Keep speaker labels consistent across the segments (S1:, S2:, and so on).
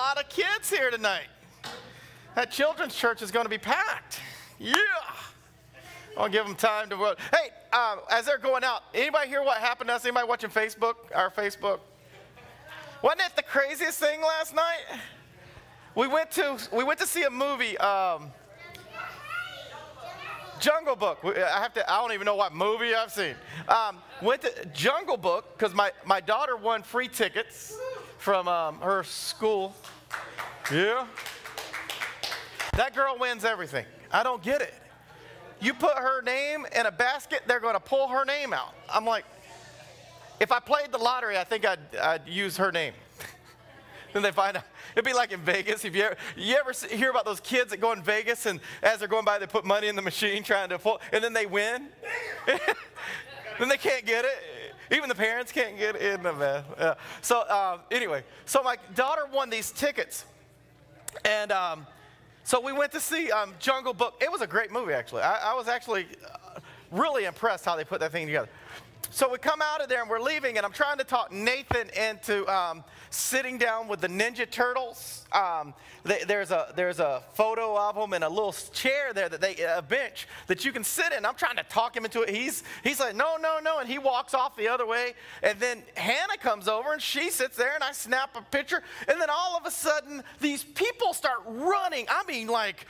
S1: lot of kids here tonight. That children's church is going to be packed. Yeah. I'll give them time to vote. Hey, as they're going out, anybody hear what happened to us? Anybody watching Facebook, our Facebook? Wasn't it the craziest thing last night? We went to see a movie, Jungle Book. I don't even know what movie I've seen. Went to Jungle Book because my daughter won free tickets from her school. Yeah. That girl wins everything. I don't get it. You put her name in a basket, they're going to pull her name out. I'm like, if I played the lottery, I think I'd use her name. Then they find out. It'd be like in Vegas. If you ever hear about those kids that go in Vegas and as they're going by, they put money in the machine trying to pull, and then they win. Then they can't get it. Even the parents can't get it. Isn't it, man? Yeah. So anyway, so my daughter won these tickets, and so we went to see Jungle Book. It was a great movie, actually. I was actually really impressed how they put that thing together. So we come out of there and we're leaving, and I'm trying to talk Nathan into sitting down with the Ninja Turtles. There's a photo of them and a little chair there, a bench that you can sit in. I'm trying to talk him into it. He's like, no, and he walks off the other way. And then Hannah comes over and she sits there, and I snap a picture. And then all of a sudden, these people start running. I mean, like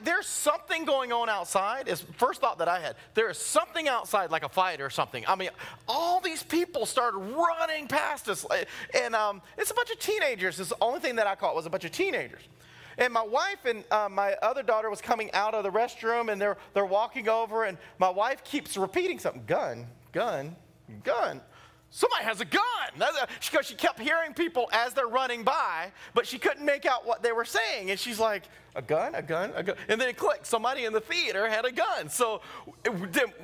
S1: there's something going on outside. Is first thought that I had. There is something outside, like a fight or something. I mean, all these people started running past us, and it's a bunch of teenagers. It's the only thing that I caught was a bunch of teenagers. And my wife and my other daughter was coming out of the restroom, and they're walking over, and my wife keeps repeating something, gun, gun, gun. Somebody has a gun. Because she kept hearing people as they're running by, but she couldn't make out what they were saying. And she's like, a gun, a gun, a gun. And then it clicked. Somebody in the theater had a gun. So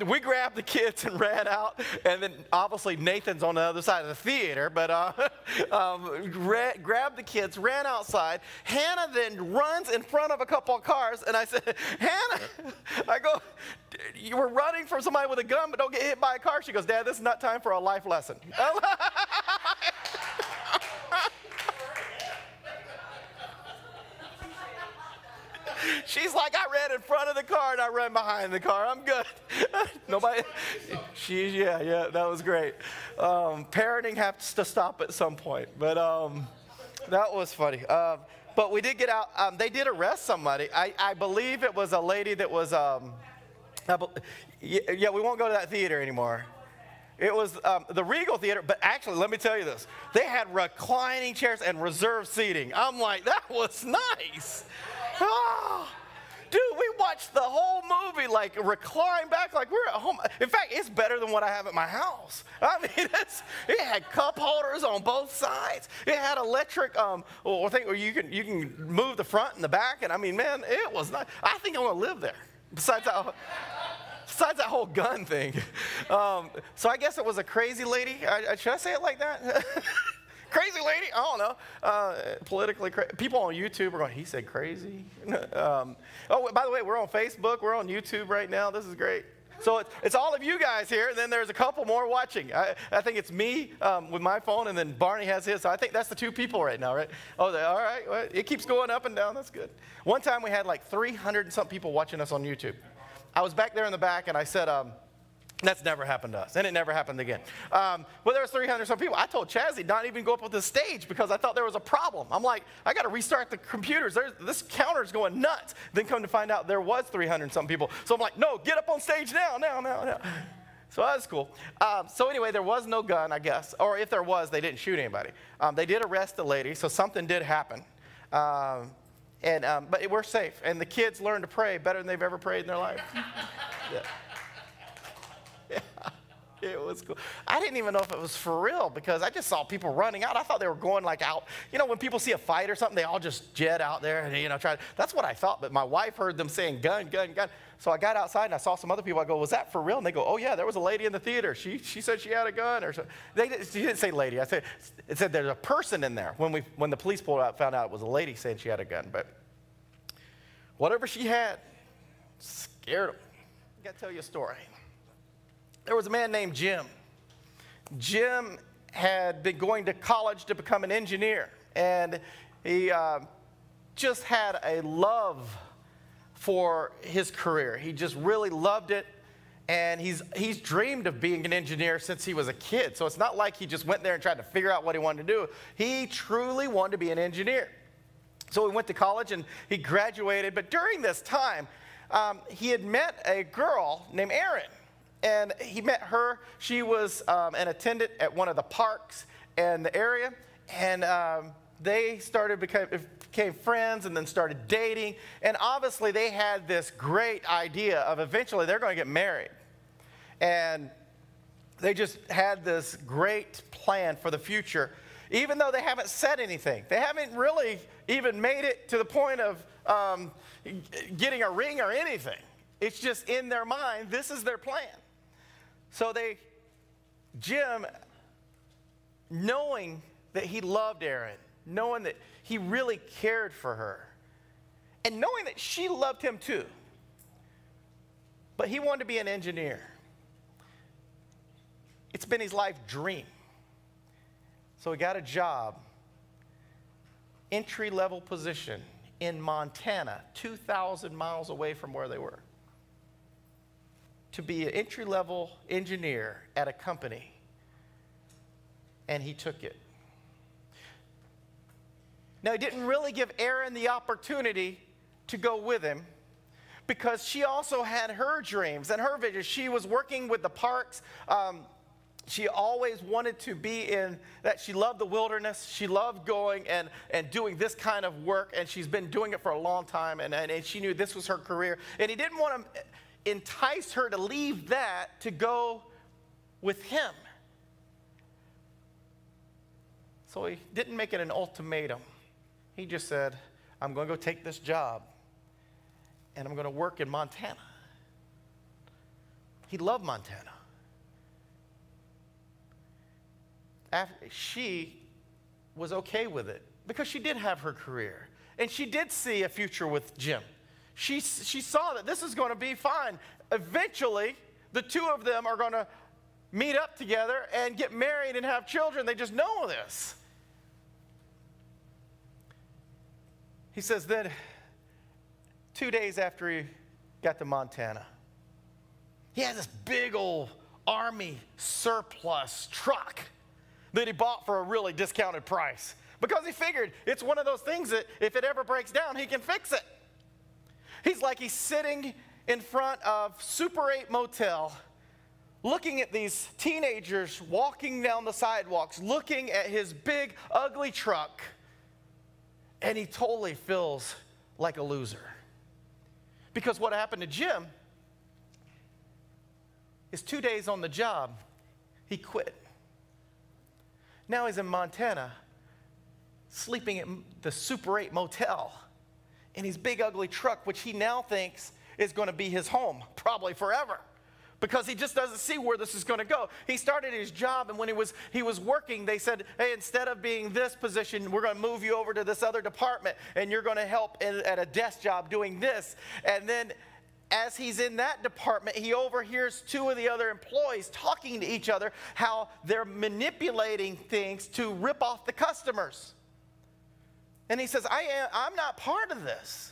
S1: we grabbed the kids and ran out. And then obviously Nathan's on the other side of the theater, but grabbed the kids, ran outside. Hannah then runs in front of a couple of cars. And I said, Hannah, I go, you were running from somebody with a gun, but don't get hit by a car. She goes, Dad, this is not time for a life lesson. She's like, I ran in front of the car and I ran behind the car. I'm good. Nobody. Yeah, that was great. Parenting has to stop at some point, but that was funny. But we did get out. They did arrest somebody. I believe it was a lady that was. Yeah, we won't go to that theater anymore. It was the Regal Theater, but actually, let me tell you this. They had reclining chairs and reserved seating. I'm like, that was nice. Oh, dude, we watched the whole movie, like, recline back like we're at home. In fact, it's better than what I have at my house. I mean, it had cup holders on both sides. It had electric, thing where you can move the front and the back. And, I mean, man, it was nice. I think I'm going to live there, besides that whole gun thing. So I guess it was a crazy lady. Should I say it like that? Crazy lady? I don't know. Politically crazy. People on YouTube are going, he said crazy. Oh, by the way, we're on Facebook. We're on YouTube right now. This is great. So it's all of you guys here, and then there's a couple more watching. I think it's me with my phone, and then Barney has his. So I think that's the two people right now, right? Oh, all right. Well, it keeps going up and down. That's good. One time we had like 300 and something people watching us on YouTube. I was back there in the back, and I said, that's never happened to us, and it never happened again. Well, there was 300 some people. I told Chazzy not even go up with the stage because I thought there was a problem. I'm like, I got to restart the computers. This counter's going nuts. Then come to find out there was 300 some people. So I'm like, no, get up on stage now. So that was cool. So anyway, there was no gun, I guess. Or if there was, they didn't shoot anybody. They did arrest the lady, so something did happen. But we're safe. And the kids learned to pray better than they've ever prayed in their life. Yeah. Yeah, it was cool. I didn't even know if it was for real because I just saw people running out. I thought they were going like out. You know, when people see a fight or something, they all just jet out there and, try. That's what I thought. But my wife heard them saying gun, gun, gun. So I got outside and I saw some other people. I go, was that for real? And they go, oh, yeah, there was a lady in the theater. She said she had a gun or something. She didn't say lady. It said there's a person in there. When the police pulled out, found out it was a lady saying she had a gun. But whatever she had scared them. I got to tell you a story. There was a man named Jim. Jim had been going to college to become an engineer, and He just had a love for his career. He just really loved it. And he's dreamed of being an engineer since he was a kid. So it's not like he just went there and tried to figure out what he wanted to do. He truly wanted to be an engineer. So he went to college and he graduated. But during this time, he had met a girl named Erin. And he met her. She was an attendant at one of the parks in the area. And they became friends and then started dating. And obviously they had this great idea of eventually they're going to get married. And they just had this great plan for the future, even though they haven't said anything. They haven't really even made it to the point of getting a ring or anything. It's just in their mind, this is their plan. So Jim, knowing that he loved Erin, knowing that he really cared for her, and knowing that she loved him too, but he wanted to be an engineer. It's been his life dream. So he got a job, entry-level position in Montana, 2,000 miles away from where they were, to be an entry-level engineer at a company, and he took it. Now, he didn't really give Erin the opportunity to go with him because she also had her dreams and her visions. She was working with the parks. She always wanted to be in that. She loved the wilderness. She loved going and doing this kind of work, and she's been doing it for a long time, and she knew this was her career. And he didn't want to entice her to leave that to go with him. So he didn't make it an ultimatum. He just said, I'm going to go take this job, and I'm going to work in Montana. He loved Montana. She was okay with it because she did have her career, and she did see a future with Jim. She saw that this is going to be fine. Eventually, the two of them are going to meet up together and get married and have children. They just know this. He says then, 2 days after he got to Montana, he had this big old Army surplus truck that he bought for a really discounted price because he figured it's one of those things that if it ever breaks down, he can fix it. He's sitting in front of Super 8 Motel, looking at these teenagers walking down the sidewalks, looking at his big, ugly truck, and he totally feels like a loser. Because what happened to Jim is 2 days on the job, he quit. Now he's in Montana, sleeping at the Super 8 Motel in his big ugly truck, which he now thinks is going to be his home, probably forever, because he just doesn't see where this is going to go. He started his job, and when he was working, they said, hey, instead of being this position, we're going to move you over to this other department, and you're going to help at a desk job doing this. And then as he's in that department, he overhears two of the other employees talking to each other, how they're manipulating things to rip off the customers. And he says, I'm not part of this.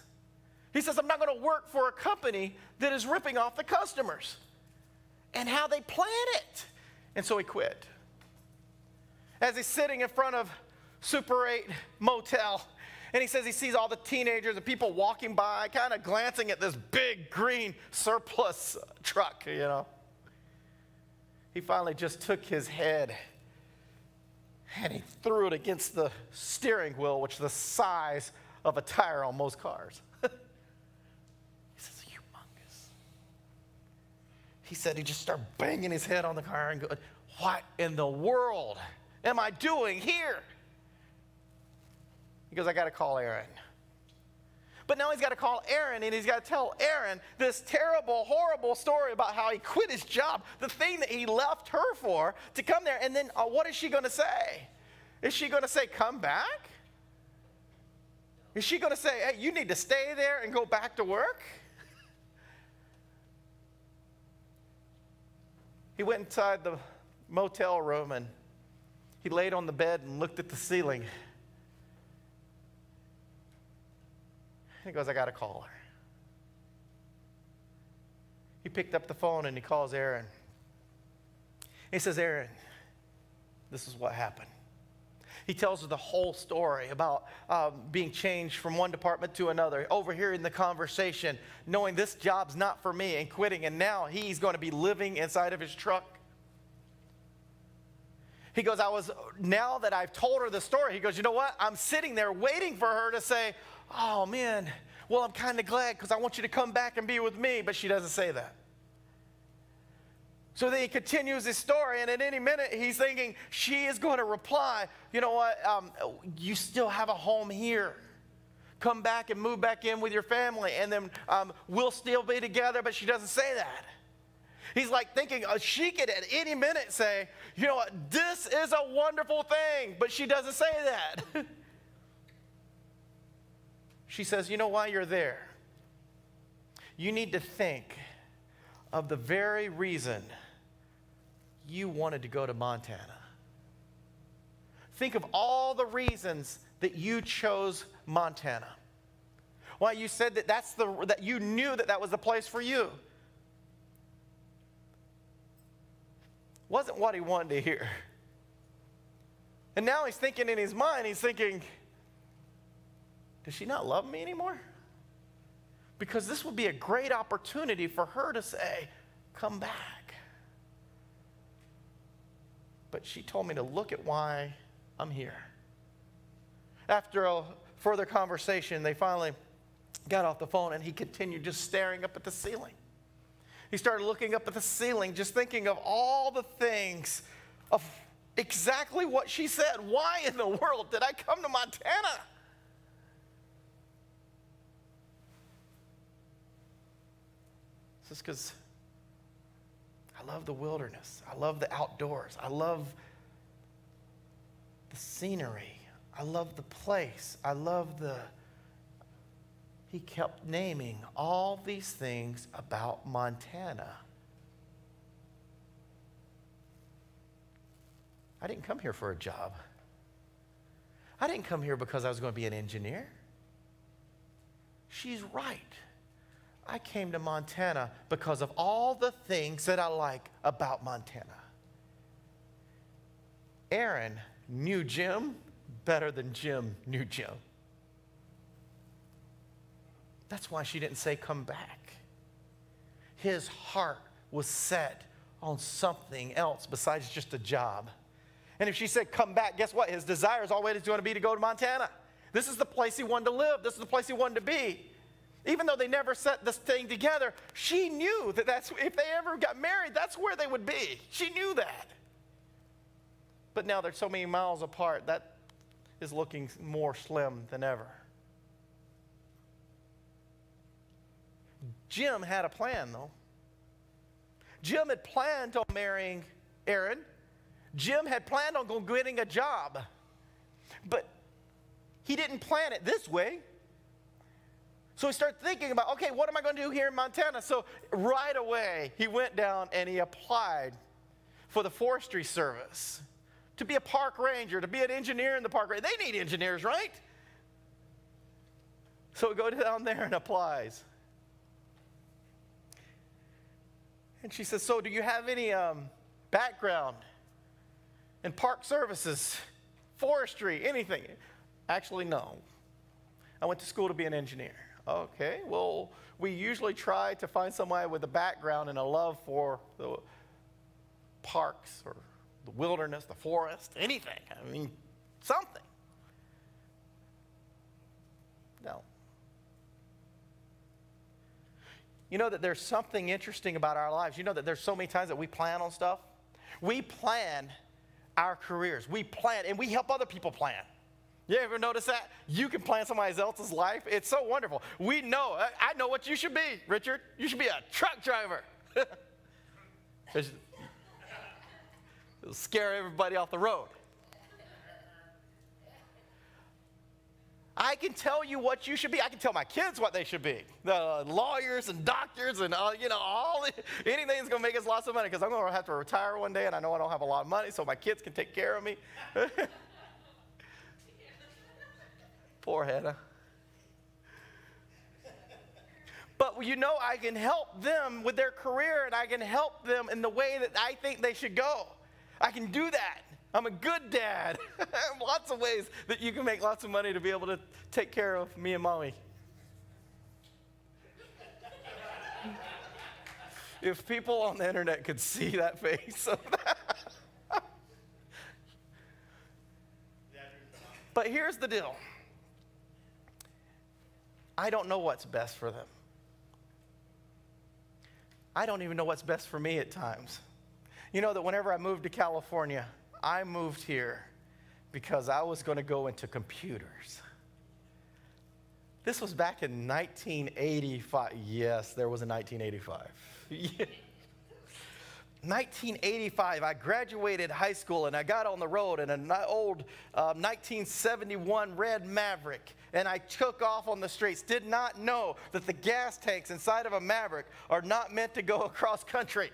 S1: He says, I'm not going to work for a company that is ripping off the customers and how they plan it. And so he quit. As he's sitting in front of Super 8 Motel, and he says he sees all the teenagers and people walking by, kind of glancing at this big green surplus truck, you know. He finally just took his head and he threw it against the steering wheel, which is the size of a tire on most cars. He says, humongous. He said he just started banging his head on the car and going, what in the world am I doing here? He goes, I got to call Erin. But now he's got to call Erin, and he's got to tell Erin this terrible, horrible story about how he quit his job, the thing that he left her for, to come there. And then what is she going to say? Is she going to say, come back? Is she going to say, hey, you need to stay there and go back to work? He went inside the motel room, and he laid on the bed and looked at the ceiling. He goes, I got to call her. He picked up the phone and he calls Aaron. He says, Aaron, this is what happened. He tells her the whole story about being changed from one department to another, overhearing the conversation, knowing this job's not for me and quitting, and now he's going to be living inside of his truck. He goes, now that I've told her the story, he goes, you know what? I'm sitting there waiting for her to say, oh man, well, I'm kind of glad because I want you to come back and be with me, but she doesn't say that. So then he continues his story, and at any minute he's thinking she is going to reply, you know what, you still have a home here. Come back and move back in with your family, and then we'll still be together, but she doesn't say that. He's like thinking she could at any minute say, you know what, this is a wonderful thing, but she doesn't say that. She says, you know why you're there? You need to think of the very reason you wanted to go to Montana. Think of all the reasons that you chose Montana. Why you said that you knew that was the place for you. Wasn't what he wanted to hear. And now he's thinking in his mind, he's thinking, does she not love me anymore? Because this would be a great opportunity for her to say, come back. But she told me to look at why I'm here. After a further conversation, they finally got off the phone, and he continued just staring up at the ceiling. He started looking up at the ceiling, just thinking of all the things, of exactly what she said. Why in the world did I come to Montana? This is because I love the wilderness. I love the outdoors. I love the scenery. I love the place. I love the... He kept naming all these things about Montana. I didn't come here for a job. I didn't come here because I was going to be an engineer. She's right. I came to Montana because of all the things that I like about Montana. Aaron knew Jim better than Jim knew Jim. That's why she didn't say come back. His heart was set on something else besides just a job. And if she said come back, guess what? His desire is always going to be to go to Montana. This is the place he wanted to live. This is the place he wanted to be. Even though they never set this thing together, she knew that if they ever got married, that's where they would be. She knew that. But now they're so many miles apart, that is looking more slim than ever. Jim had a plan, though. Jim had planned on marrying Aaron. Jim had planned on getting a job. But he didn't plan it this way. So he started thinking about, okay, what am I going to do here in Montana? So right away, he went down and he applied for the Forestry Service to be a park ranger, to be an engineer in the park ranger. They need engineers, right? So he goes down there and applies. And she says, so do you have any background in park services, forestry, anything? Actually, no. I went to school to be an engineer. Okay, well, we usually try to find somebody with a background and a love for the parks or the wilderness, the forest, anything. I mean, something. No. You know that there's something interesting about our lives. You know that there's so many times that we plan on stuff. We plan our careers. We plan, and we help other people plan. You ever notice that? You can plan somebody else's life. It's so wonderful. We know. I know what you should be, Richard. You should be a truck driver. It'll scare everybody off the road. I can tell you what you should be. I can tell my kids what they should be. The lawyers and doctors and anything that's going to make us lots of money, because I'm going to have to retire one day and I know I don't have a lot of money, so my kids can take care of me. Poor Hannah. but I can help them with their career, and I can help them in the way that I think they should go. I can do that. I'm a good dad. Lots of ways that you can make lots of money to be able to take care of me and mommy. If people on the internet could see that face of that. But here's the deal. I don't know what's best for them. I don't even know what's best for me at times. You know that whenever I moved to California, I moved here because I was going to go into computers. This was back in 1985. Yes, there was a 1985. 1985, I graduated high school and I got on the road in an old 1971 red Maverick, and I took off on the streets. Did not know that the gas tanks inside of a Maverick are not meant to go across country.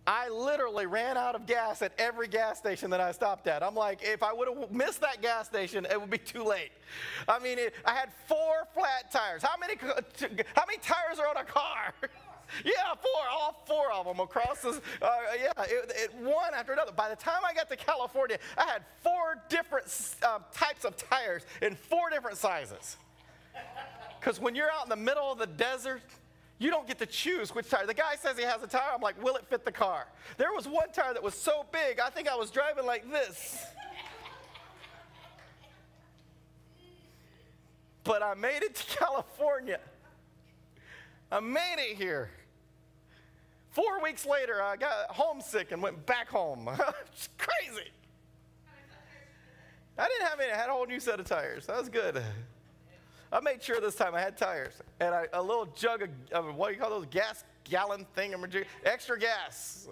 S1: I literally ran out of gas at every gas station that I stopped at. I'm like, if I would have missed that gas station, it would be too late. I mean, I had 4 flat tires. How many tires are on a car? Yeah, 4, all 4 of them across this, one after another. By the time I got to California, I had 4 different types of tires in 4 different sizes. Because when you're out in the middle of the desert, you don't get to choose which tire. The guy says he has a tire. I'm like, will it fit the car? There was one tire that was so big, I think I was driving like this. But I made it to California. I made it here. 4 weeks later, I got homesick and went back home. It's crazy. I didn't have any. I had a whole new set of tires. That was good. I made sure this time I had tires. And a little jug of, what do you call those, gas gallon thing, extra gas.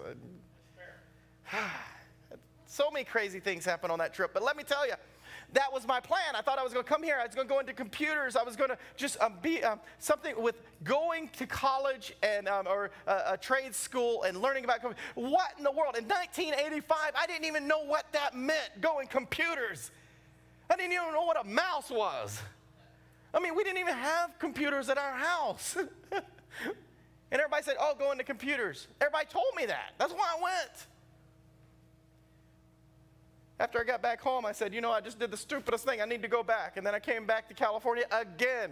S1: So many crazy things happened on that trip. But let me tell you, that was my plan. I thought I was going to come here. I was going to go into computers. I was going to just be something with going to college and or a trade school and learning about computers. What in the world? In 1985, I didn't even know what that meant, going computers. I didn't even know what a mouse was. I mean, we didn't even have computers at our house. And everybody said, oh, go into computers. Everybody told me that. That's why I went. After I got back home, I said, I just did the stupidest thing. I need to go back. And then I came back to California again.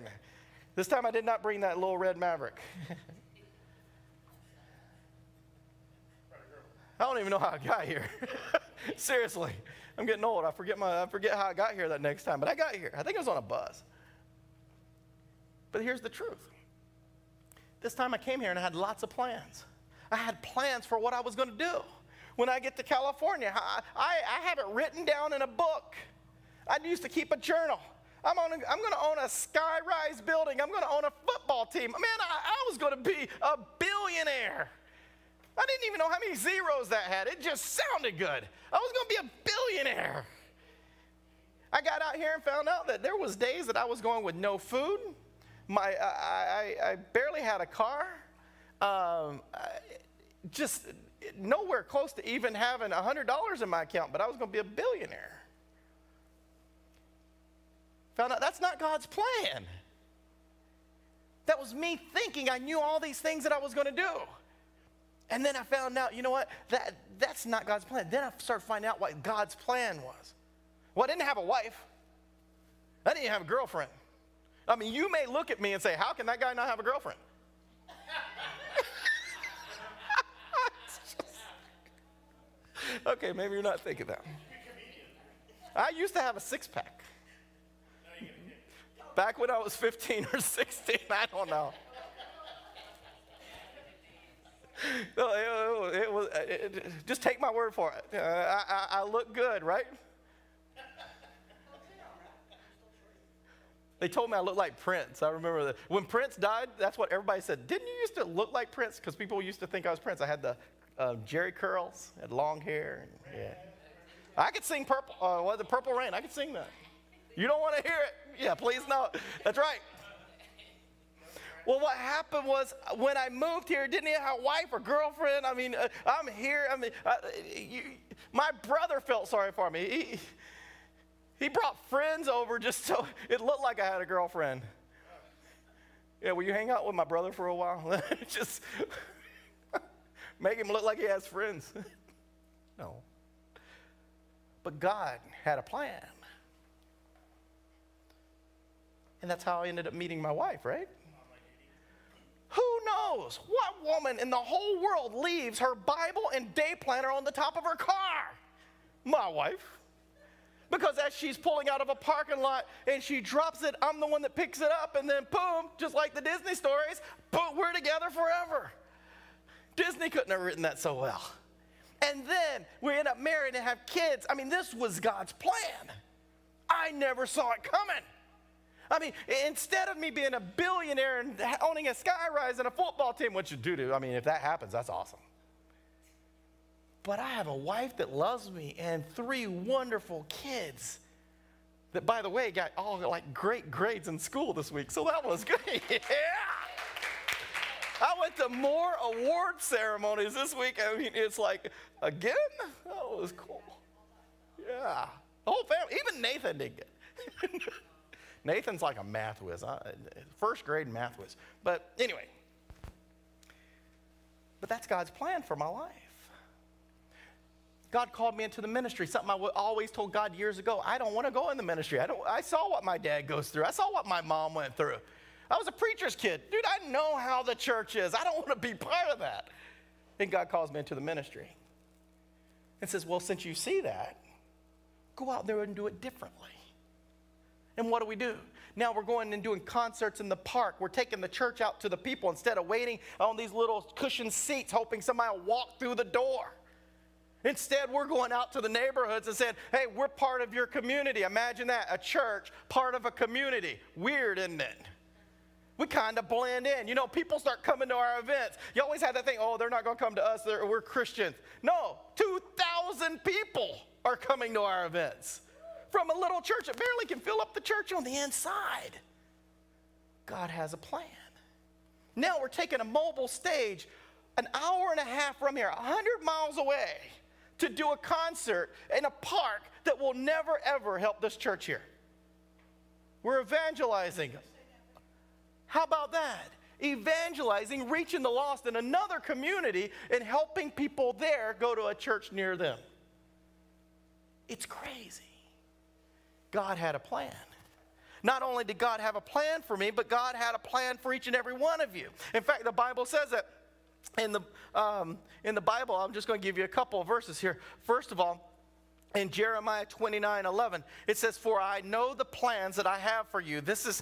S1: This time I did not bring that little red Maverick. I don't even know how I got here. Seriously. I'm getting old. I forget how I got here that next time. But I got here. I think I was on a bus. But here's the truth. This time I came here and I had lots of plans. I had plans for what I was going to do. When I get to California, I have it written down in a book. I used to keep a journal. I'm going to own a sky-rise building. I'm going to own a football team. Man, I was going to be a billionaire. I didn't even know how many zeros that had. It just sounded good. I was going to be a billionaire. I got out here and found out that there was days that I was going with no food. I barely had a car. Just nowhere close to even having $100 in my account, but I was going to be a billionaire. Found out that's not God's plan. That was me thinking I knew all these things that I was going to do. And then I found out, you know what? That's not God's plan. Then I started finding out what God's plan was. Well, I didn't have a wife. I didn't have a girlfriend. I mean, you may look at me and say, how can that guy not have a girlfriend? Okay, maybe you're not thinking that. I used to have a 6-pack. Back when I was 15 or 16, I don't know. Just take my word for it. I look good, right? They told me I looked like Prince. I remember that. When Prince died, that's what everybody said. Didn't you used to look like Prince? Because people used to think I was Prince. I had the Jerry curls, had long hair. And, yeah. I could sing the Purple Rain. I could sing that. You don't want to hear it? Yeah, please no. That's right. Well, what happened was when I moved here, didn't even have a wife or girlfriend. I mean, I'm here. I mean, my brother felt sorry for me. He brought friends over just so it looked like I had a girlfriend. Yeah, will you hang out with my brother for a while? Just make him look like he has friends. No. But God had a plan. And that's how I ended up meeting my wife, right? Who knows what woman in the whole world leaves her Bible and day planner on the top of her car? My wife. Because as she's pulling out of a parking lot and she drops it, I'm the one that picks it up, and then boom, just like the Disney stories, boom, we're together forever. Disney couldn't have written that so well. And then we end up married and have kids. I mean, this was God's plan. I never saw it coming. I mean, instead of me being a billionaire and owning a skyrise and a football team, which you do, I mean, if that happens, that's awesome. But I have a wife that loves me and 3 wonderful kids that, by the way, got all like great grades in school this week. So that was great. Yeah. I went to more award ceremonies this week. I mean, it's like, again? That was cool. Yeah. The whole family, even Nathan did good. Nathan's like a math whiz, first grade math whiz. But anyway, but that's God's plan for my life. God called me into the ministry, something I always told God years ago. I don't want to go in the ministry. I saw what my dad goes through. I saw what my mom went through. I was a preacher's kid. Dude, I know how the church is. I don't want to be part of that. And God calls me into the ministry and says, well, since you see that, go out there and do it differently. And what do? Now we're going and doing concerts in the park. We're taking the church out to the people instead of waiting on these little cushioned seats hoping somebody will walk through the door. Instead, we're going out to the neighborhoods and saying, hey, we're part of your community. Imagine that, a church, part of a community. Weird, isn't it? We kind of blend in. You know, people start coming to our events. You always have that thing, oh, they're not going to come to us. We're Christians. No, 2,000 people are coming to our events. From a little church that barely can fill up the church on the inside. God has a plan. Now we're taking a mobile stage an hour and a half from here, 100 miles away, to do a concert in a park that will never, ever help this church here. We're evangelizing. How about that? Evangelizing, reaching the lost in another community and helping people there go to a church near them. It's crazy. God had a plan. Not only did God have a plan for me, but God had a plan for each and every one of you. In fact, the Bible says that in the Bible. I'm just going to give you a couple of verses here. First of all, in Jeremiah 29:11, it says, for I know the plans that I have for you. This is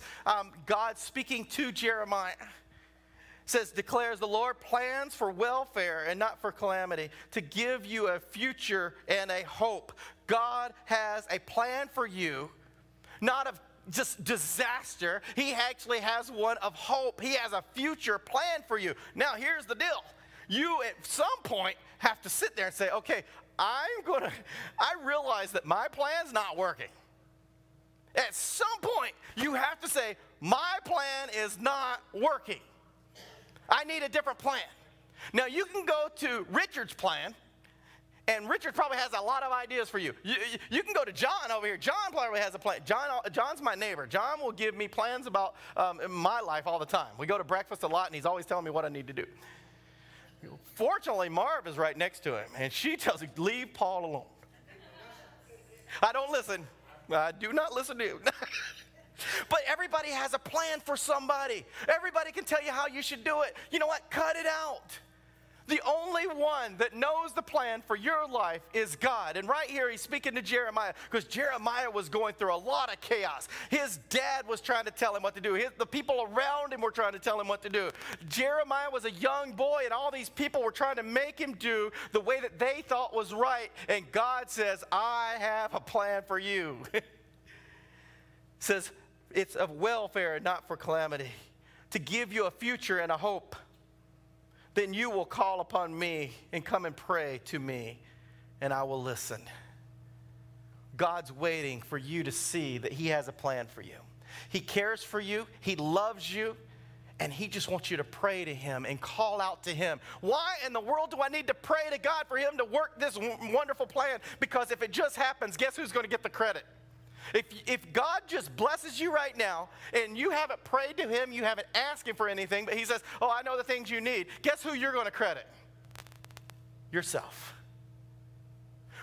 S1: God speaking to Jeremiah. It says, declares the Lord, plans for welfare and not for calamity, to give you a future and a hope. God has a plan for you, not of just disaster. He actually has one of hope. He has a future plan for you. Now, here's the deal. You, at some point, have to sit there and say, okay, I realize that my plan's not working. At some point, you have to say, my plan is not working. I need a different plan. Now, you can go to Richard's plan, and Richard probably has a lot of ideas for you. You can go to John over here. John probably has a plan. John's my neighbor. John will give me plans about my life all the time. We go to breakfast a lot, and he's always telling me what I need to do. Fortunately, Marv is right next to him, and she tells him, leave Paul alone. I don't listen. I do not listen to you. But everybody has a plan for somebody. Everybody can tell you how you should do it. You know what? Cut it out. The only one that knows the plan for your life is God. And right here, he's speaking to Jeremiah, because Jeremiah was going through a lot of chaos. His dad was trying to tell him what to do. The people around him were trying to tell him what to do. Jeremiah was a young boy, and all these people were trying to make him do the way that they thought was right. And God says, I have a plan for you. Says, it's of welfare and not for calamity, to give you a future and a hope. Then you will call upon me and come and pray to me, and I will listen. God's waiting for you to see that he has a plan for you. He cares for you. He loves you. And he just wants you to pray to him and call out to him. Why in the world do I need to pray to God for him to work this wonderful plan? Because if it just happens, guess who's going to get the credit? If God just blesses you right now and you haven't prayed to him, you haven't asked him for anything, but he says, oh, I know the things you need. Guess who you're going to credit? Yourself.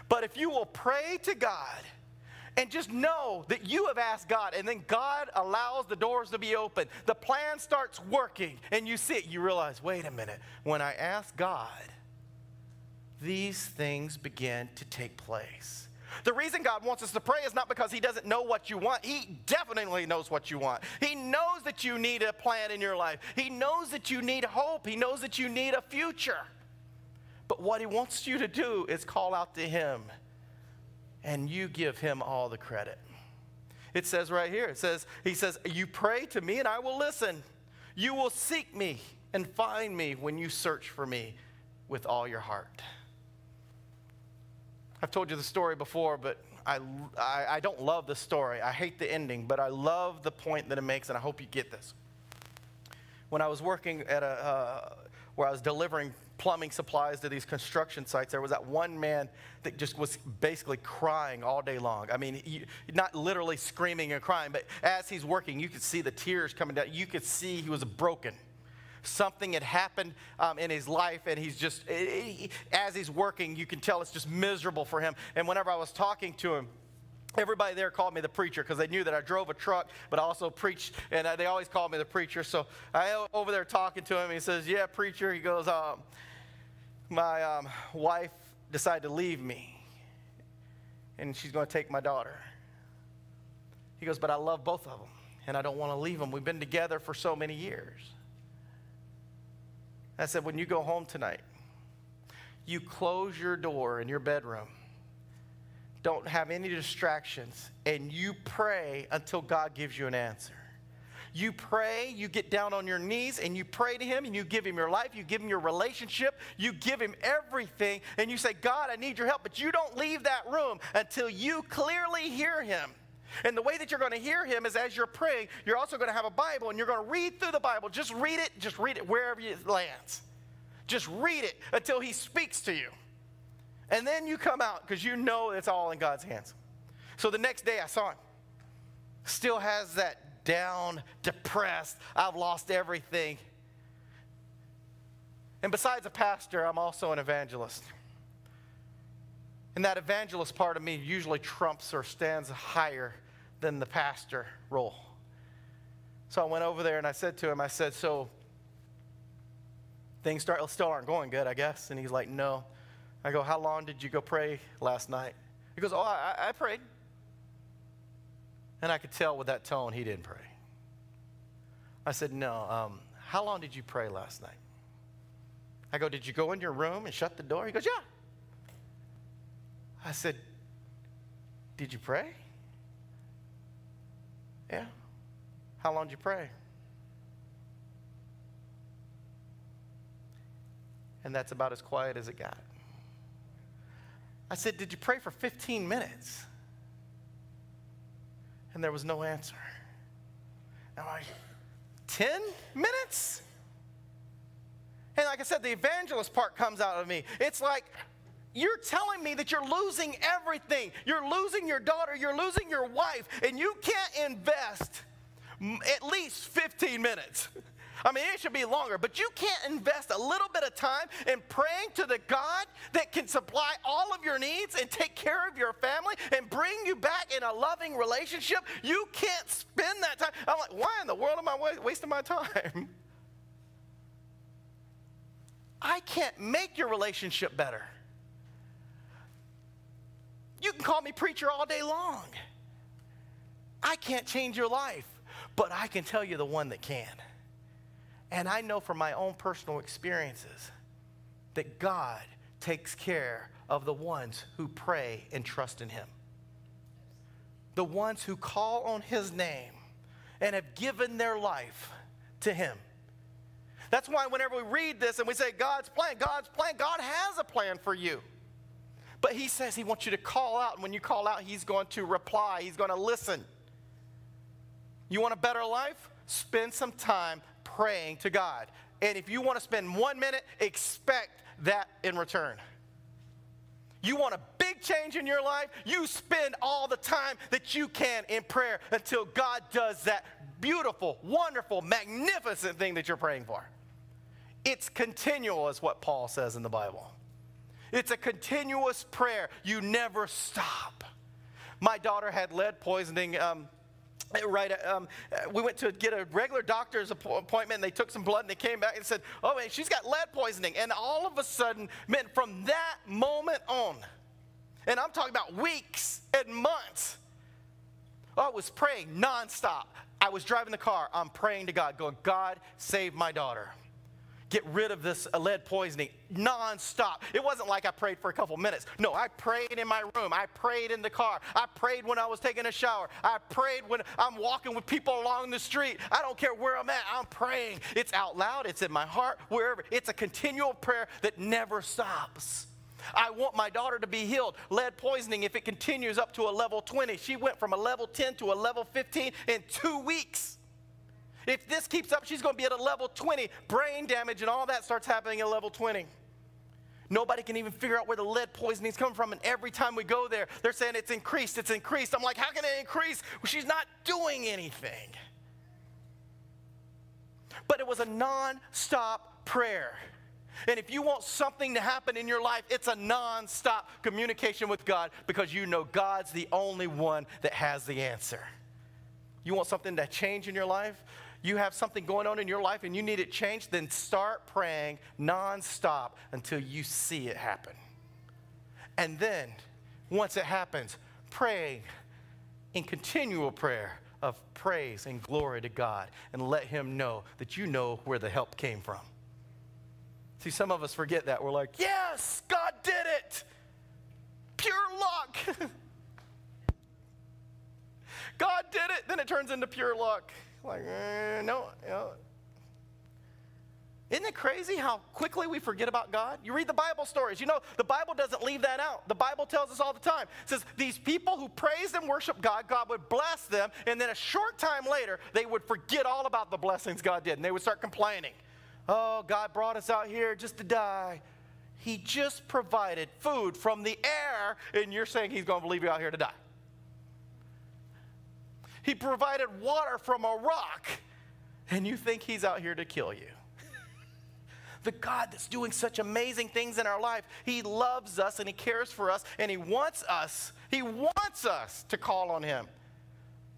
S1: But if you will pray to God and just know that you have asked God, and then God allows the doors to be open, the plan starts working, and you see it, you realize, wait a minute, when I ask God, these things begin to take place. The reason God wants us to pray is not because he doesn't know what you want. He definitely knows what you want. He knows that you need a plan in your life. He knows that you need hope. He knows that you need a future. But what he wants you to do is call out to him, and you give him all the credit. It says right here, he says, you pray to me and I will listen. You will seek me and find me when you search for me with all your heart. I've told you the story before, but I don't love the story. I hate the ending, but I love the point that it makes, and I hope you get this. When I was working at where I was delivering plumbing supplies to these construction sites, there was that one man that just was basically crying all day long. I mean, not literally screaming and crying, but as he's working, you could see the tears coming down. You could see he was broken. Something had happened in his life, and he's just, as he's working, you can tell it's just miserable for him. And whenever I was talking to him, everybody there called me the preacher because they knew that I drove a truck, but I also preached, and they always called me the preacher. So I over there talking to him, and he says, yeah, preacher. He goes, my wife decided to leave me, and she's going to take my daughter. He goes, but I love both of them, and I don't want to leave them. We've been together for so many years. I said, when you go home tonight, you close your door in your bedroom, don't have any distractions, and you pray until God gives you an answer. You pray, you get down on your knees, and you pray to him, and you give him your life, you give him your relationship, you give him everything, and you say, God, I need your help, but you don't leave that room until you clearly hear him. And the way that you're going to hear him is as you're praying, you're also going to have a Bible, and you're going to read through the Bible. Just read it wherever it lands. Just read it until he speaks to you. And then you come out because you know it's all in God's hands. So the next day I saw him. Still has that down, depressed, I've lost everything. And besides a pastor, I'm also an evangelist. And that evangelist part of me usually trumps or stands higher than the pastor role. So I went over there and I said to him, so things still aren't going good, I guess. And he's like, no. I go, how long did you go pray last night? He goes, oh, I prayed. And I could tell with that tone he didn't pray. I said, no, how long did you pray last night? I go, did you go in your room and shut the door? He goes, yeah. I said, did you pray? Yeah. How long did you pray? And that's about as quiet as it got. I said, did you pray for 15 minutes? And there was no answer. And I'm like, 10 minutes? And like I said, the evangelist part comes out of me. It's like, you're telling me that you're losing everything. You're losing your daughter. You're losing your wife. And you can't invest at least 15 minutes. I mean, it should be longer. But you can't invest a little bit of time in praying to the God that can supply all of your needs and take care of your family and bring you back in a loving relationship. You can't spend that time. I'm like, why in the world am I wasting my time? I can't make your relationship better. You can call me preacher all day long. I can't change your life, but I can tell you the one that can. And I know from my own personal experiences that God takes care of the ones who pray and trust in him. The ones who call on his name and have given their life to him. That's why whenever we read this and we say God's plan, God has a plan for you. But he says he wants you to call out, and when you call out, he's going to reply. He's going to listen. You want a better life? Spend some time praying to God. And if you want to spend 1 minute, expect that in return. You want a big big change in your life, you spend all the time that you can in prayer until God does that beautiful, wonderful, magnificent thing that you're praying for. It's continual, is what Paul says in the Bible. It's a continuous prayer. You never stop. My daughter had lead poisoning. We went to get a regular doctor's appointment, and they took some blood, and they came back and said, oh, man, she's got lead poisoning. And all of a sudden, man, from that moment on, and I'm talking about weeks and months, I was praying nonstop. I was driving the car. I'm praying to God, going, God, save my daughter. Get rid of this lead poisoning nonstop. It wasn't like I prayed for a couple minutes. No, I prayed in my room. I prayed in the car. I prayed when I was taking a shower. I prayed when I'm walking with people along the street. I don't care where I'm at. I'm praying. It's out loud. It's in my heart, wherever. It's a continual prayer that never stops. I want my daughter to be healed. Lead poisoning, if it continues up to a level 20, she went from a level 10 to a level 15 in 2 weeks. If this keeps up, she's going to be at a level 20. Brain damage and all that starts happening at level 20. Nobody can even figure out where the lead poisoning is coming from. And every time we go there, they're saying it's increased, it's increased. I'm like, how can it increase? Well, she's not doing anything. But it was a non-stop prayer. And if you want something to happen in your life, it's a non-stop communication with God, because you know God's the only one that has the answer. You want something to change in your life? You have something going on in your life and you need it changed? Then start praying nonstop until you see it happen. And then, once it happens, pray in continual prayer of praise and glory to God, and let Him know that you know where the help came from. See, some of us forget that. We're like, yes, God did it. Pure luck. God did it. Then it turns into pure luck. Like, no. Isn't it crazy how quickly we forget about God? You read the Bible stories. You know, the Bible doesn't leave that out. The Bible tells us all the time. It says these people who praised and worshiped God, God would bless them, and then a short time later, they would forget all about the blessings God did, and they would start complaining. Oh, God brought us out here just to die. He just provided food from the air, and you're saying He's going to leave you out here to die. He provided water from a rock, and you think He's out here to kill you. The God that's doing such amazing things in our life, He loves us and He cares for us, and He wants us to call on Him.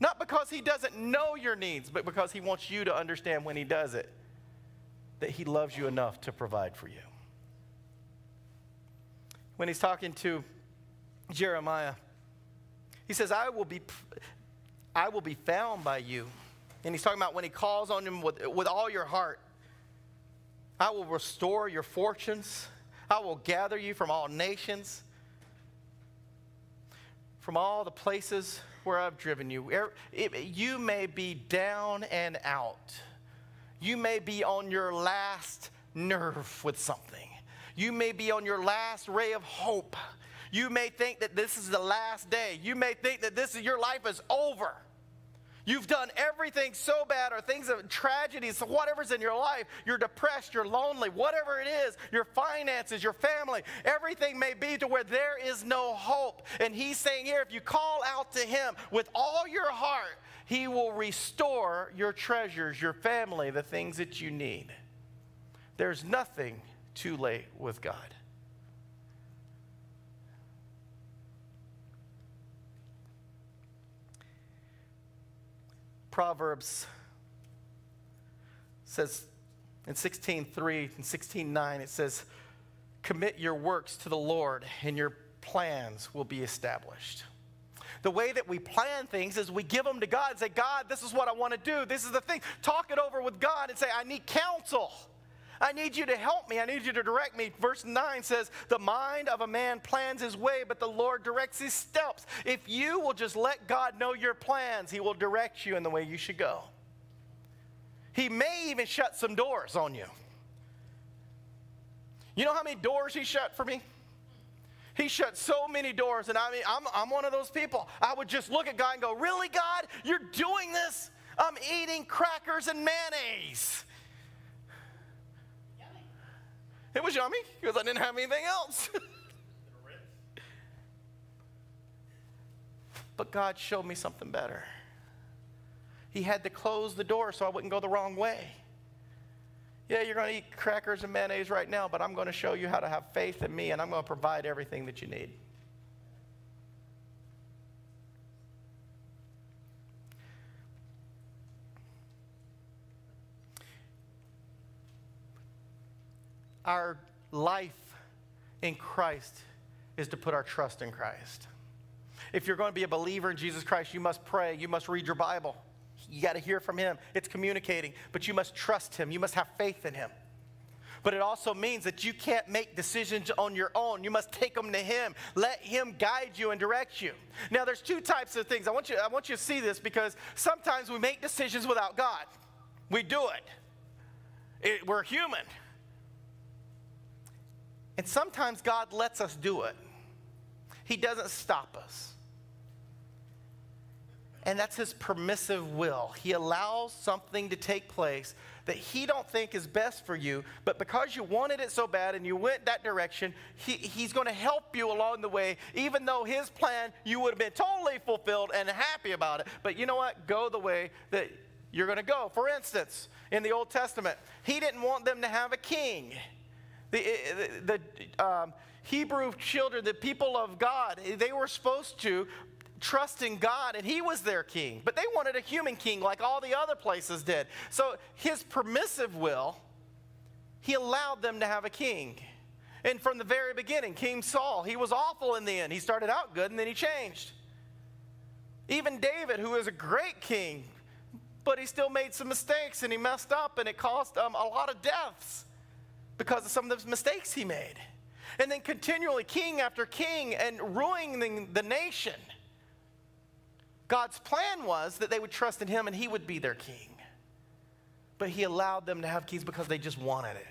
S1: Not because He doesn't know your needs, but because He wants you to understand when He does it, that He loves you enough to provide for you. When He's talking to Jeremiah, He says, I will be found by you. And He's talking about when He calls on Him with all your heart. I will restore your fortunes. I will gather you from all nations, from all the places where I've driven you. You may be down and out. You may be on your last nerve with something. You may be on your last ray of hope. You may think that this is the last day. You may think that your life is over. You've done everything so bad, or things of tragedies, whatever's in your life. You're depressed, you're lonely, whatever it is, your finances, your family, everything may be to where there is no hope. And He's saying here, if you call out to Him with all your heart, He will restore your treasures, your family, the things that you need. There's nothing too late with God. Proverbs says in 16:3 and 16:9, it says, commit your works to the Lord and your plans will be established. The way that we plan things is we give them to God and say, God, this is what I want to do. This is the thing. Talk it over with God and say, I need counsel. I need you to help me. I need you to direct me. Verse 9 says, the mind of a man plans his way, but the Lord directs his steps. If you will just let God know your plans, He will direct you in the way you should go. He may even shut some doors on you. You know how many doors He shut for me? He shut so many doors, and I mean, I'm one of those people. I would just look at God and go, really, God? You're doing this? I'm eating crackers and mayonnaise. It was yummy because I didn't have anything else. But God showed me something better. He had to close the door so I wouldn't go the wrong way. Yeah, you're going to eat crackers and mayonnaise right now, but I'm going to show you how to have faith in me, and I'm going to provide everything that you need. Our life in Christ is to put our trust in Christ. If you're going to be a believer in Jesus Christ, you must pray. You must read your Bible. You got to hear from him. It's communicating. But you must trust him. You must have faith in him. But it also means that you can't make decisions on your own. You must take them to him. Let him guide you and direct you. Now, there's two types of things. I want you to see this, because sometimes we make decisions without God. We do it. We're human. And sometimes God lets us do it. He doesn't stop us. And that's his permissive will. He allows something to take place that he don't think is best for you, but because you wanted it so bad and you went that direction, he's going to help you along the way, even though his plan, you would have been totally fulfilled and happy about it. But you know what? Go the way that you're going to go. For instance, in the Old Testament, he didn't want them to have a king. The Hebrew children, the people of God, they were supposed to trust in God, and he was their king. But they wanted a human king like all the other places did. So his permissive will, he allowed them to have a king. And from the very beginning, King Saul, he was awful in the end. He started out good, and then he changed. Even David, who was a great king, but he still made some mistakes, and he messed up, and it caused a lot of deaths because of some of the mistakes he made. And then continually, king after king, and ruining the nation. God's plan was that they would trust in him and he would be their king. But he allowed them to have kings because they just wanted it.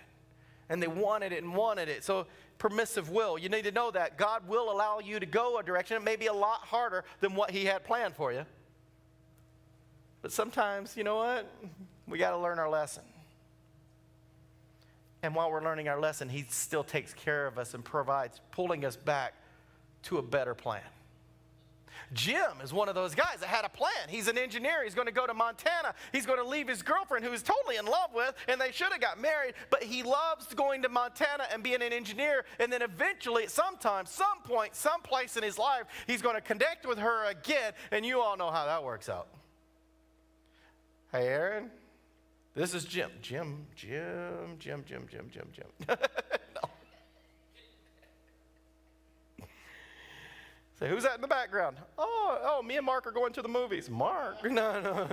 S1: And they wanted it and wanted it. So permissive will. You need to know that God will allow you to go a direction. It may be a lot harder than what he had planned for you. But sometimes, you know what? We got to learn our lesson. And while we're learning our lesson, he still takes care of us and provides, pulling us back to a better plan. Jim is one of those guys that had a plan. He's an engineer. He's going to go to Montana. He's going to leave his girlfriend, who he's totally in love with, and they should have got married, but he loves going to Montana and being an engineer, and then eventually, sometime, some point, someplace in his life, he's going to connect with her again, and you all know how that works out. Hey, Aaron, this is Jim. Jim. No. Say, who's that in the background? Oh, me and Mark are going to the movies. Mark? No.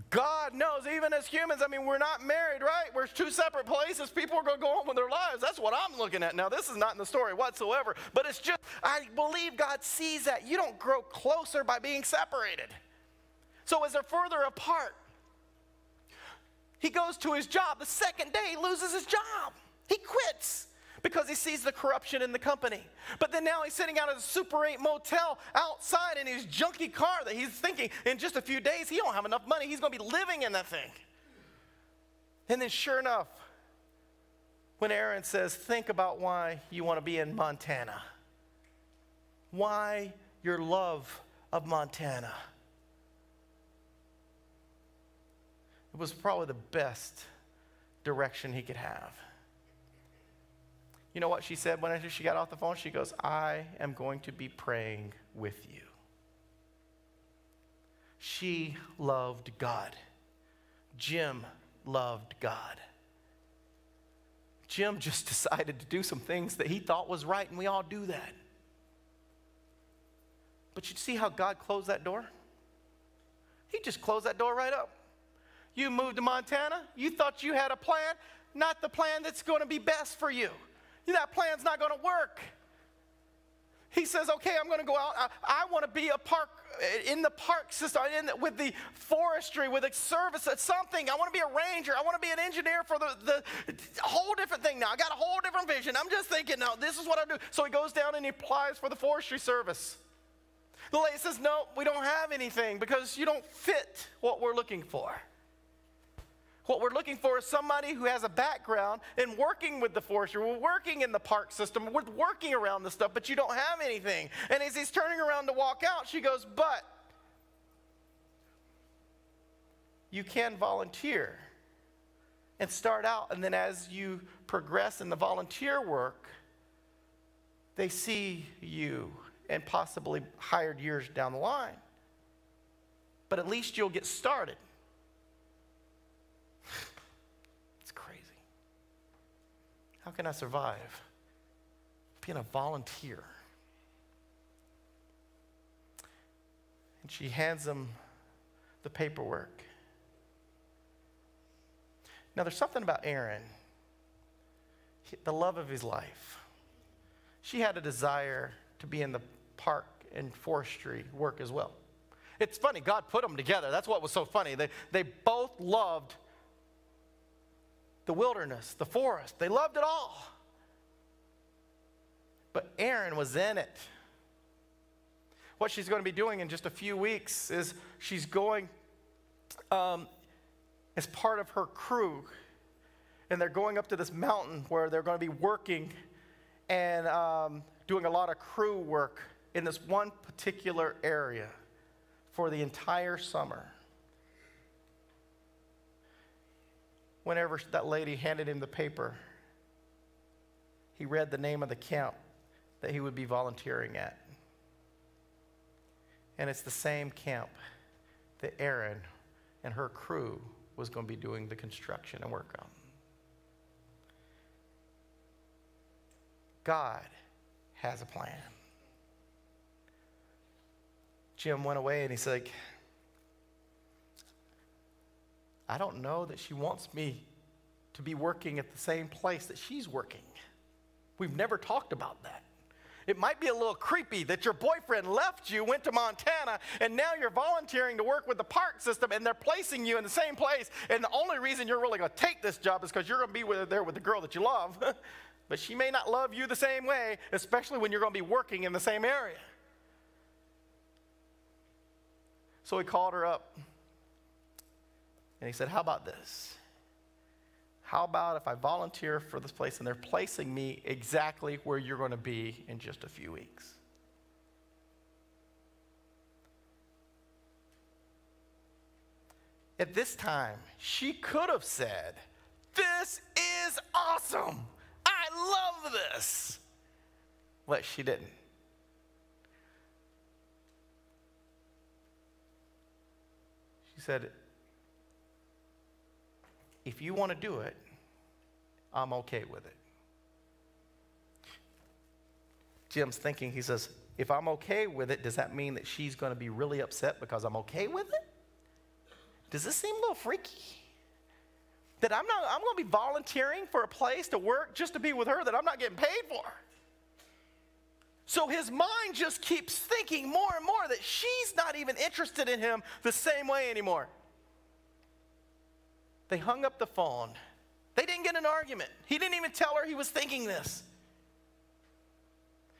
S1: God knows, even as humans, I mean, we're not married, right? We're two separate places. People are going to go on with their lives. That's what I'm looking at now. This is not in the story whatsoever, but it's just, I believe God sees that. You don't grow closer by being separated. So as they're further apart, he goes to his job. The second day, he loses his job. He quits because he sees the corruption in the company. But then now he's sitting out at a Super 8 motel outside in his junky car that he's thinking in just a few days he don't have enough money. He's going to be living in that thing. And then sure enough, when Aaron says, think about why you want to be in Montana. Why your love of Montana. It was probably the best direction he could have. You know what she said when she got off the phone? She goes, I am going to be praying with you. She loved God. Jim loved God. Jim just decided to do some things that he thought was right, and we all do that. But you see how God closed that door? He just closed that door right up. You moved to Montana. You thought you had a plan, not the plan that's going to be best for you. That plan's not going to work. He says, okay, I'm going to go out. I want to be in the park system, with the forestry, with the service, something. I want to be a ranger. I want to be an engineer for the whole different thing now. I got a whole different vision. I'm just thinking, no, this is what I do. So he goes down and he applies for the forestry service. The lady says, no, we don't have anything because you don't fit what we're looking for. What we're looking for is somebody who has a background in working with the forestry, working in the park system, working around this stuff, but you don't have anything. And as he's turning around to walk out, she goes, but you can volunteer and start out. And then as you progress in the volunteer work, they see you and possibly hired years down the line. But at least you'll get started. How can I survive being a volunteer? And she hands him the paperwork. Now, there's something about Aaron, the love of his life. She had a desire to be in the park and forestry work as well. It's funny, God put them together. That's what was so funny. They both loved the wilderness, the forest. They loved it all. But Aaron was in it. What she's going to be doing in just a few weeks is she's going as part of her crew. And they're going up to this mountain where they're going to be working and doing a lot of crew work in this one particular area for the entire summer. Whenever that lady handed him the paper, he read the name of the camp that he would be volunteering at. And it's the same camp that Aaron and her crew was going to be doing the construction and work on. God has a plan. Jim went away and he's like, I don't know that she wants me to be working at the same place that she's working. We've never talked about that. It might be a little creepy that your boyfriend left you, went to Montana, and now you're volunteering to work with the park system, and they're placing you in the same place, and the only reason you're really going to take this job is because you're going to be there with the girl that you love. But she may not love you the same way, especially when you're going to be working in the same area. So he called her up. And he said, how about this? How about if I volunteer for this place and they're placing me exactly where you're going to be in just a few weeks? At this time, she could have said, this is awesome. I love this. But she didn't. She said, if you want to do it, I'm okay with it. Jim's thinking, he says, if I'm okay with it, does that mean that she's going to be really upset because I'm okay with it? Does this seem a little freaky? That I'm going to be volunteering for a place to work just to be with her that I'm not getting paid for. So his mind just keeps thinking more and more that she's not even interested in him the same way anymore. They hung up the phone. They didn't get an argument. He didn't even tell her he was thinking this.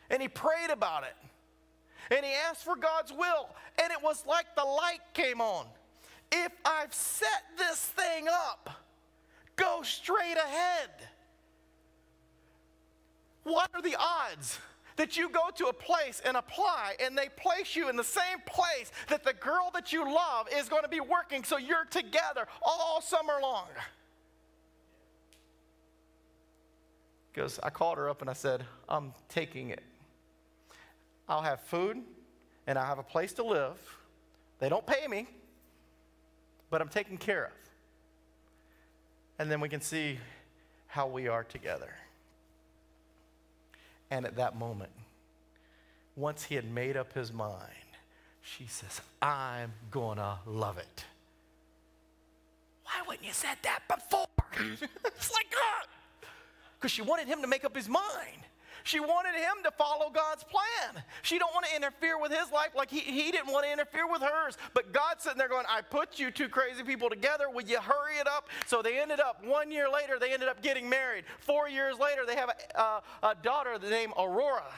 S1: And he prayed about it. And he asked for God's will. And it was like the light came on. If I've set this thing up, go straight ahead. What are the odds that you go to a place and apply and they place you in the same place that the girl that you love is going to be working, so you're together all summer long? Because I called her up and I said, I'm taking it. I'll have food and I'll have a place to live. They don't pay me, but I'm taken care of. And then we can see how we are together. And at that moment, once he had made up his mind, she says, I'm gonna love it. Why wouldn't you said that before? It's like God. Because she wanted him to make up his mind. She wanted him to follow God's plan. She don't want to interfere with his life like he didn't want to interfere with hers. But God's sitting there going, I put you two crazy people together. Will you hurry it up? So they ended up, 1 year later, they ended up getting married. 4 years later, they have a daughter named Aurora.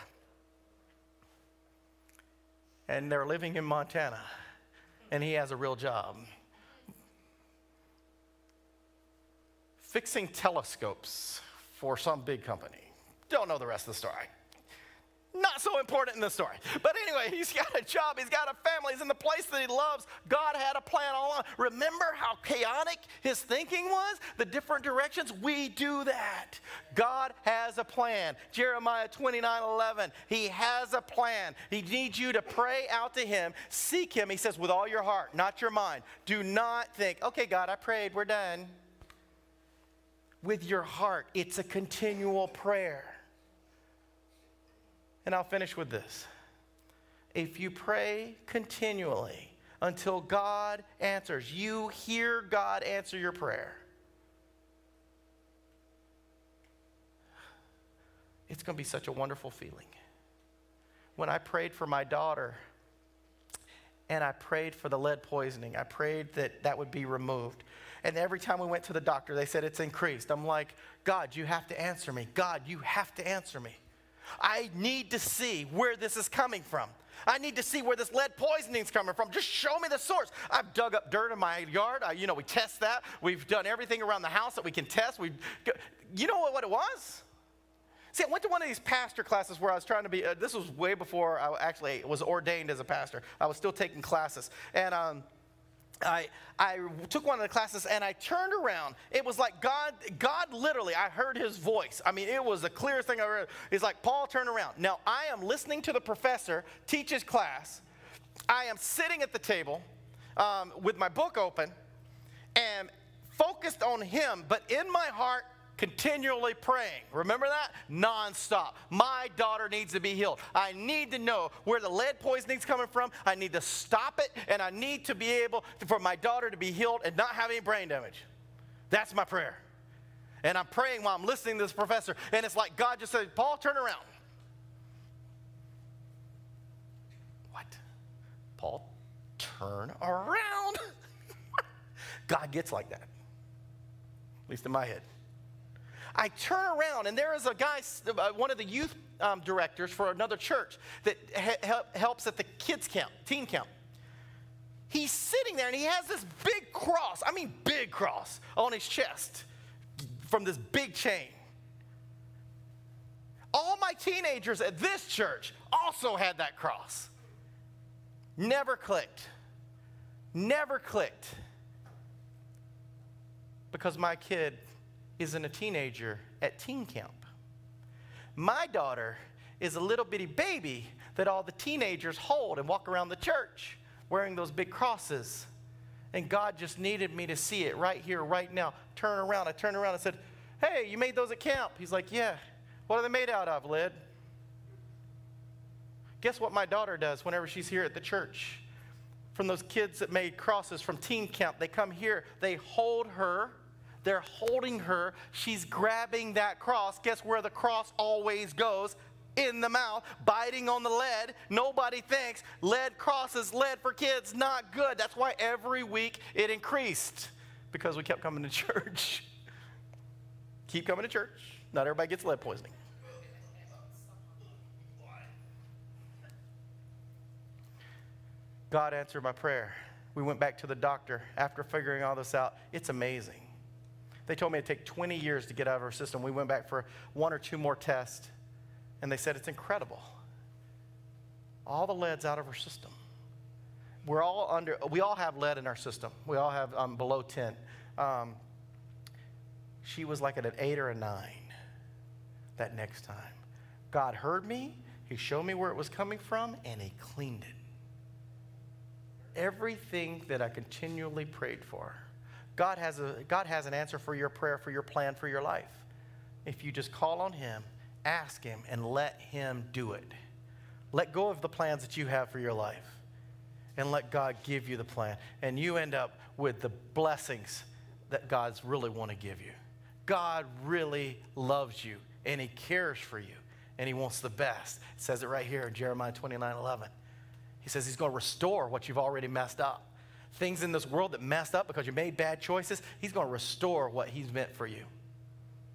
S1: And they're living in Montana. And he has a real job. fixing telescopes for some big company. Don't know the rest of the story. Not so important in this story. But anyway, he's got a job. He's got a family. He's in the place that he loves. God had a plan all along. Remember how chaotic his thinking was? The different directions? We do that. God has a plan. Jeremiah 29:11. He has a plan. He needs you to pray out to him. Seek him, he says, with all your heart, not your mind. Do not think, okay, God, I prayed. We're done. With your heart. It's a continual prayer. And I'll finish with this. If you pray continually until God answers, you hear God answer your prayer, it's going to be such a wonderful feeling. When I prayed for my daughter, and I prayed for the lead poisoning, I prayed that that would be removed. And every time we went to the doctor, they said it's increased. I'm like, God, you have to answer me. God, you have to answer me. I need to see where this is coming from. I need to see where this lead poisoning is coming from. Just show me the source. I've dug up dirt in my yard. We test that. We've done everything around the house that we can test. You know what it was? See, I went to one of these pastor classes where I was trying to be, this was way before I actually was ordained as a pastor. I was still taking classes. And I took one of the classes and I turned around. It was like God literally, I heard his voice. I mean, it was the clearest thing I heard. He's like, Paul, turn around. Now, I am listening to the professor teach his class. I am sitting at the table with my book open and focused on him, but in my heart, continually praying. Remember that? Nonstop. My daughter needs to be healed. I need to know where the lead poisoning is coming from. I need to stop it, and I need to be able for my daughter to be healed and not have any brain damage. That's my prayer. And I'm praying while I'm listening to this professor, and it's like God just said, Paul, turn around. What? Paul, turn around? God gets like that. At least in my head. I turn around, and there is a guy, one of the youth directors for another church that helps at the kids camp, teen camp. He's sitting there, and he has this big cross, big cross, on his chest from this big chain. All my teenagers at this church also had that cross. Never clicked. Never clicked. Because my kid isn't a teenager at teen camp. My daughter is a little bitty baby that all the teenagers hold and walk around the church wearing those big crosses. And God just needed me to see it right here, right now. Turn around. I turned around and said, hey, you made those at camp? He's like, yeah. What are they made out of, lead? Guess what my daughter does whenever she's here at the church? From those kids that made crosses from teen camp, they come here, they hold her. They're holding her. She's grabbing that cross. Guess where the cross always goes? In the mouth, biting on the lead. Nobody thinks lead crosses, lead for kids, not good. That's why every week it increased, because we kept coming to church. Keep coming to church. Not everybody gets lead poisoning. God answered my prayer. We went back to the doctor after figuring all this out. It's amazing. They told me it'd take 20 years to get out of our system. We went back for 1 or 2 more tests, and they said it's incredible. All the lead's out of our system. We all have lead in our system. We all have below 10. She was like at an 8 or a 9 that next time. God heard me. He showed me where it was coming from, and he cleaned it. Everything that I continually prayed for. God has an answer for your prayer, for your plan, for your life. If you just call on him, ask him, and let him do it. Let go of the plans that you have for your life, and let God give you the plan. And you end up with the blessings that God's really want to give you. God really loves you, and he cares for you, and he wants the best. It says it right here in Jeremiah 29:11. He says he's going to restore what you've already messed up. Things in this world that messed up because you made bad choices, he's going to restore what he's meant for you.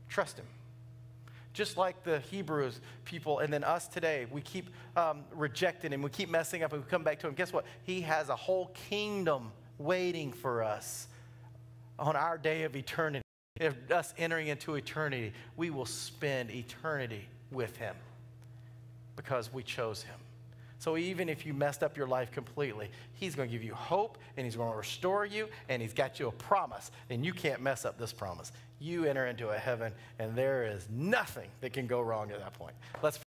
S1: Trust him. Just like the Hebrews people and then us today, we keep rejecting him, we keep messing up, and we come back to him. Guess what? He has a whole kingdom waiting for us on our day of eternity. If us entering into eternity, we will spend eternity with him because we chose him. So even if you messed up your life completely, he's going to give you hope, and he's going to restore you, and he's got you a promise, and you can't mess up this promise. You enter into a heaven, and there is nothing that can go wrong at that point. Let's